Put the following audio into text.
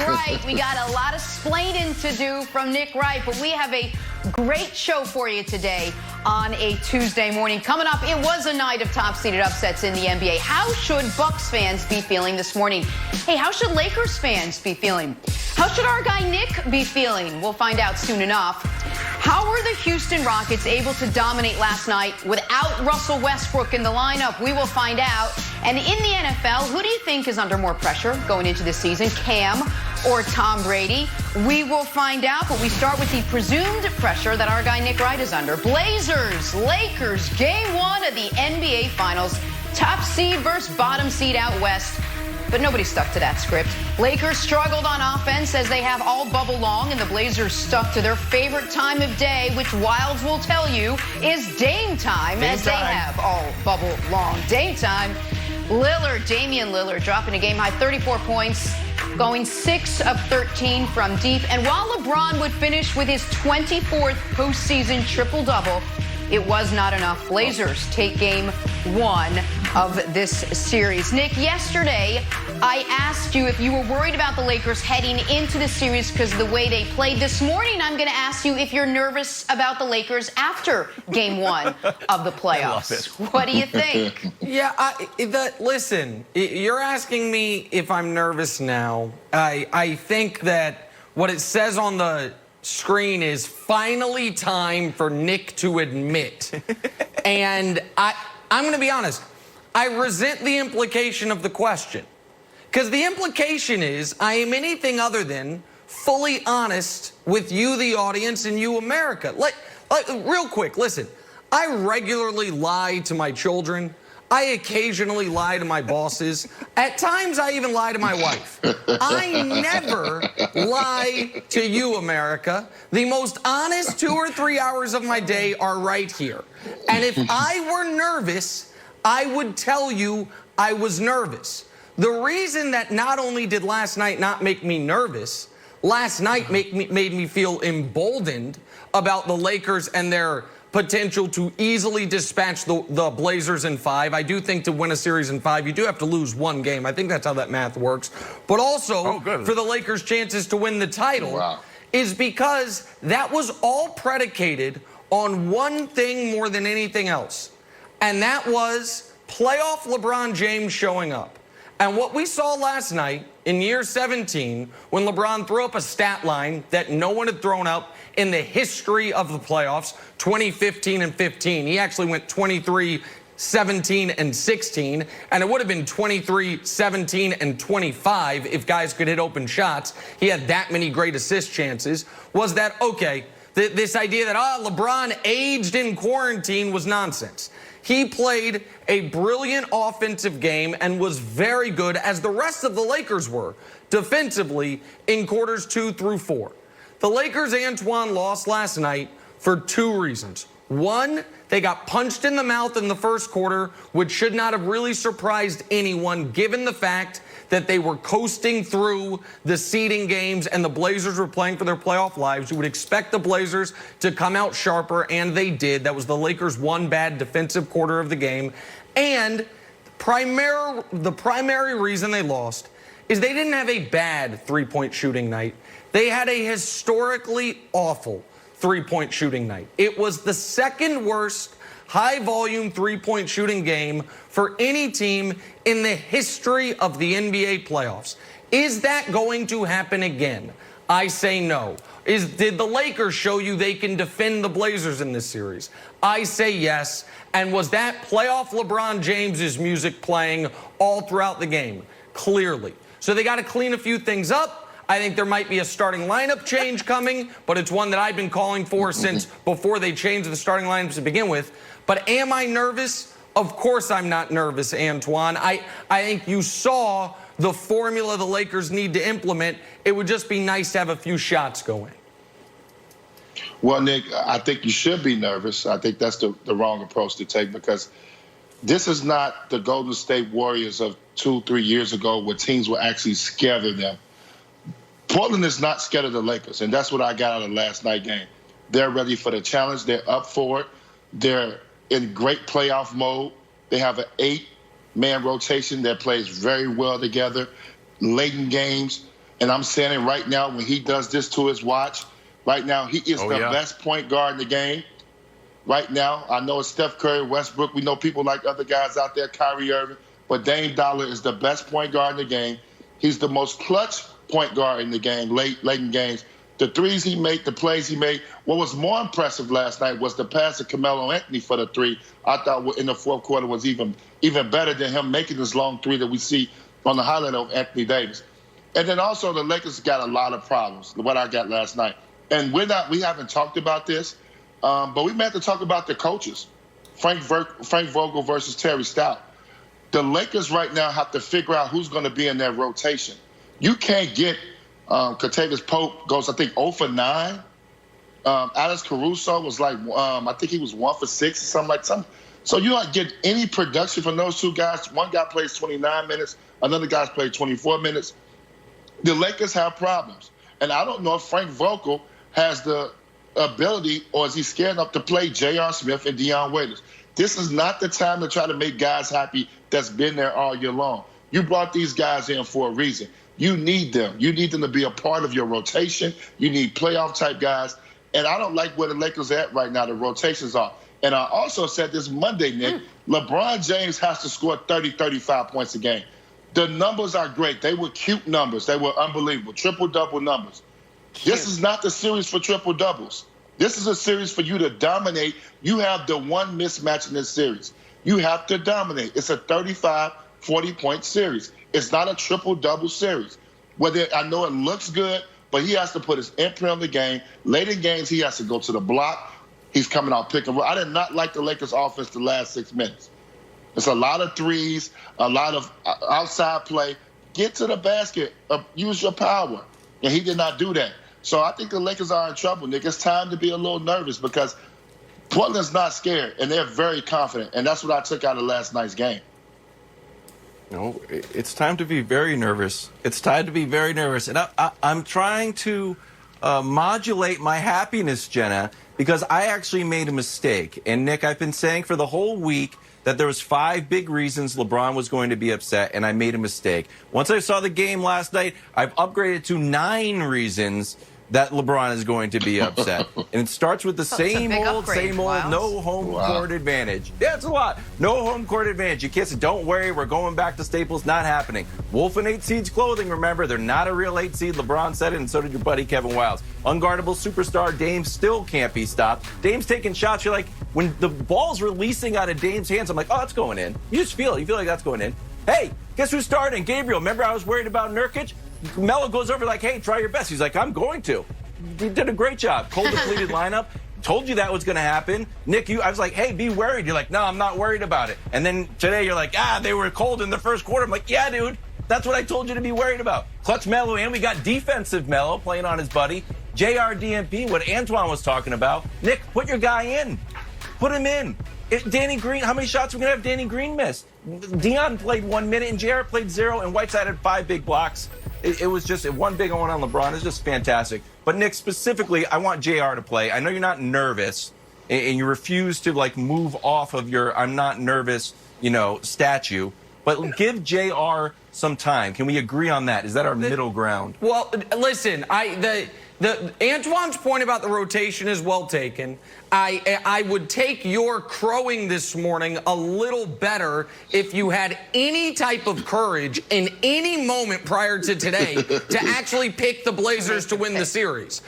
Wright. We got a lot of splaining to do from Nick Wright, but we have a great show for you today on a Tuesday morning. Coming up, it was a night of top-seeded upsets in the NBA. How should Bucks fans be feeling this morning? Hey, how should Lakers fans be feeling? How should our guy Nick be feeling? We'll find out soon enough. How were the Houston Rockets able to dominate last night without Russell Westbrook in the lineup? We will find out. And in the NFL, who do you think is under more pressure going into the season, Cam or Tom Brady? We will find out, but we start with the presumed pressure that our guy Nick Wright is under. Blazers, Lakers, game one of the NBA Finals. Top seed versus bottom seed out west. But nobody stuck to that script. Lakers struggled on offense as they have all bubble long, and the Blazers stuck to their favorite time of day, which Wilds will tell you is Dame time, they have all bubble long. Dame time. Damian Lillard dropping a game-high 34 points, going 6 of 13 from deep. And while LeBron would finish with his 24th postseason triple-double, it was not enough. Blazers take game one of this series. Nick, yesterday I asked you if you were worried about the Lakers heading into the series because of the way they played. This morning I'm going to ask you if you're nervous about the Lakers after game one of the playoffs. What do you think? Yeah, listen, you're asking me if I'm nervous now. I think that what it says on the screen is finally time for Nick to admit. And I'm going to be honest. I resent the implication of the question. Because the implication is I am anything other than fully honest with you, the audience, and you, America. Real quick, listen. I regularly lie to my children. I occasionally lie to my bosses. At times, I even lie to my wife. I never lie to you, America. The most honest 2 or 3 hours of my day are right here. And if I were nervous, I would tell you I was nervous. The reason that not only did last night not make me nervous, last night made me feel emboldened about the Lakers and their potential to easily dispatch the Blazers in 5. I do think to win a series in 5, you do have to lose one game. I think that's how that math works. But also, for the Lakers' chances to win the title is because that was all predicated on one thing more than anything else. And that was playoff LeBron James showing up. And what we saw last night in year 17, when LeBron threw up a stat line that no one had thrown up in the history of the playoffs, 2015 and 15. He actually went 23, 17, and 16. And it would have been 23, 17, and 25 if guys could hit open shots. He had that many great assist chances. Was that, okay, this idea that, LeBron aged in quarantine was nonsense. He played a brilliant offensive game and was very good, as the rest of the Lakers were, defensively in quarters 2 through 4. The Lakers, Antoine, lost last night for 2 reasons. One, they got punched in the mouth in the first quarter, which should not have really surprised anyone, given the fact that they were coasting through the seeding games and the Blazers were playing for their playoff lives. You would expect the Blazers to come out sharper, and they did. That was the Lakers' one bad defensive quarter of the game. And the primary reason they lost is they didn't have a bad three-point shooting night. They had a historically awful three-point shooting night. It was the second worst high-volume three-point shooting game for any team in the history of the NBA playoffs. Is that going to happen again? I say no. Did the Lakers show you they can defend the Blazers in this series? I say yes. And was that playoff LeBron James's music playing all throughout the game? Clearly. So they got to clean a few things up. I think there might be a starting lineup change coming, but it's one that I've been calling for since before they changed the starting lineups to begin with. But am I nervous? Of course I'm not nervous, Antoine. I think you saw the formula the Lakers need to implement. It would just be nice to have a few shots going. Well, Nick, I think you should be nervous. I think that's the wrong approach to take, because this is not the Golden State Warriors of 2-3 years ago where teams were actually scared of them. Portland is not scared of the Lakers, and that's what I got out of last night's game. They're ready for the challenge. They're up for it. They're in great playoff mode. They have an 8-man rotation that plays very well together, late in games. And I'm saying it right now, when he does this to his watch, right now, he is the best point guard in the game. Right now, I know it's Steph Curry, Westbrook. We know people like other guys out there, Kyrie Irving. But Dame Dollar is the best point guard in the game. He's the most clutch point guard in the game, late in games. The threes he made, the plays he made. What was more impressive last night was the pass to Carmelo Anthony for the three. I thought in the fourth quarter was even better than him making this long three that we see on the highlight of Anthony Davis. And then also the Lakers got a lot of problems, what I got last night. And we haven't talked about this, but we may have to talk about the coaches. Frank Vogel versus Terry Stout. The Lakers right now have to figure out who's going to be in their rotation. You can't get Kentavious Pope goes, I think, 0 for 9. Alex Caruso was like, I think he was 1 for 6 or something like that. So you don't get any production from those two guys. One guy plays 29 minutes. Another guy's played 24 minutes. The Lakers have problems. And I don't know if Frank Vogel has the ability, or is he scared enough to play J.R. Smith and Dion Waiters. This is not the time to try to make guys happy that's been there all year long. You brought these guys in for a reason. You need them. You need them to be a part of your rotation. You need playoff-type guys. And I don't like where the Lakers are at right now. The rotations are. And I also said this Monday, Nick, LeBron James has to score 30, 35 points a game. The numbers are great. They were cute numbers. They were unbelievable. Triple-double numbers. Cute. This is not the series for triple-doubles. This is a series for you to dominate. You have the one mismatch in this series. You have to dominate. It's a 35, 40-point series. It's not a triple-double series. I know it looks good, but he has to put his imprint on the game. Late in games, he has to go to the block. He's coming out pick and roll. I did not like the Lakers' offense the last 6 minutes. It's a lot of threes, a lot of outside play. Get to the basket. Use your power. And he did not do that. So I think the Lakers are in trouble, Nick. It's time to be a little nervous because Portland's not scared, and they're very confident. And that's what I took out of last night's game. No, it's time to be very nervous. It's time to be very nervous. And I'm trying to modulate my happiness, Jenna, because I actually made a mistake. And, Nick, I've been saying for the whole week that there was 5 big reasons LeBron was going to be upset, and I made a mistake. Once I saw the game last night, I've upgraded to 9 reasons that LeBron is going to be upset. And it starts with the same old, no home court advantage. Yeah, it's a lot. No home court advantage. You can't say, don't worry, we're going back to Staples. Not happening. Wolf and 8 seeds clothing, remember, they're not a real 8 seed. LeBron said it, and so did your buddy Kevin Wildes. Unguardable superstar Dame still can't be stopped. Dame's taking shots. You're like, when the ball's releasing out of Dame's hands, I'm like, oh, it's going in. You just feel it. You feel like that's going in. Hey, guess who's starting? Gabriel. Remember I was worried about Nurkic? Melo goes over like, hey, try your best. He's like, I'm going to. He did a great job. Cold depleted lineup. Told you that was going to happen. Nick, I was like, hey, be worried. You're like, no, I'm not worried about it. And then today you're like, they were cold in the first quarter. I'm like, yeah, dude, that's what I told you to be worried about. Clutch Melo, and we got defensive Melo playing on his buddy. JR DMP, what Antoine was talking about. Nick, put your guy in. Put him in. Danny Green, how many shots are we going to have Danny Green miss? Dion played 1 minute, and JR played 0, and Whiteside had 5 big blocks. It was just one big one on LeBron. It's just fantastic. But, Nick, specifically, I want JR to play. I know you're not nervous, and you refuse to, like, move off of your I'm not nervous, statue. But give JR some time. Can we agree on that? Is that our middle ground? Well, listen, Antoine's point about the rotation is well taken. I would take your crowing this morning a little better if you had any type of courage in any moment prior to today to actually pick the Blazers to win the series.